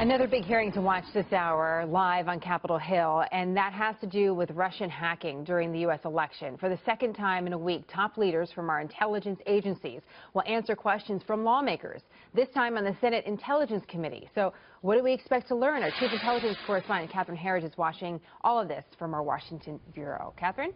Another big hearing to watch this hour live on Capitol Hill, and that has to do with Russian hacking during the U.S. election. For the second time in a week, top leaders from our intelligence agencies will answer questions from lawmakers, this time on the Senate Intelligence Committee. So what do we expect to learn? Our chief intelligence correspondent, Catherine Harris, is watching all of this from our Washington bureau. Catherine?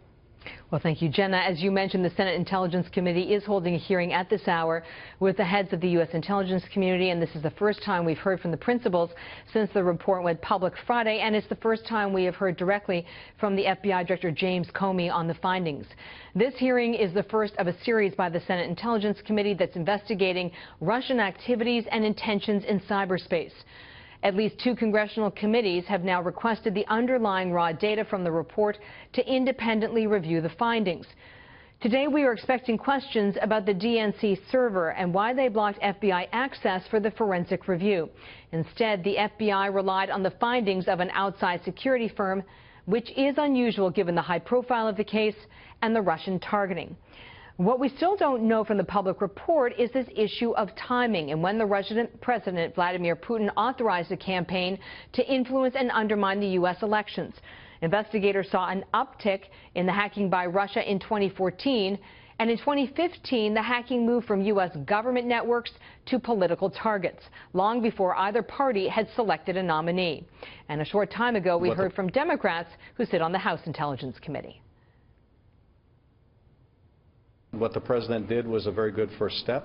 Well, thank you, Jenna. As you mentioned, the Senate Intelligence Committee is holding a hearing at this hour with the heads of the U.S. intelligence community, and this is the first time we've heard from the principals since the report went public Friday, and it's the first time we have heard directly from the FBI Director James Comey on the findings. This hearing is the first of a series by the Senate Intelligence Committee that's investigating Russian activities and intentions in cyberspace. At least 2 congressional committees have now requested the underlying raw data from the report to independently review the findings. Today we are expecting questions about the DNC server and why they blocked FBI access for the forensic review. Instead, the FBI relied on the findings of an outside security firm, which is unusual given the high profile of the case and the Russian targeting. What we still don't know from the public report is this issue of timing and when the Russian President Vladimir Putin authorized the campaign to influence and undermine the U.S. elections. Investigators saw an uptick in the hacking by Russia in 2014, and in 2015 the hacking moved from U.S. government networks to political targets, long before either party had selected a nominee. And a short time ago we heard from Democrats who sit on the House Intelligence Committee. What the president did was a very good first step,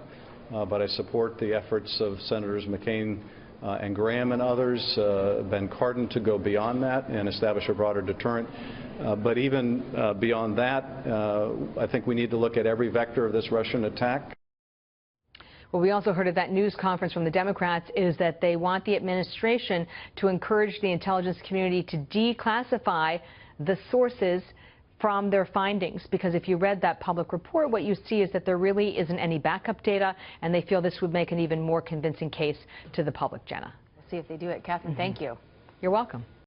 but I support the efforts of Senators McCain and Graham and others, Ben Cardin, to go beyond that and establish a broader deterrent. But even beyond that, I think we need to look at every vector of this Russian attack. What we also heard at that news conference from the Democrats is that they want the administration to encourage the intelligence community to declassify the sources from their findings, because if you read that public report, what you see is that there really isn't any backup data, and they feel this would make an even more convincing case to the public. Jenna. We'll see if they do it. Catherine, thank you. You're welcome.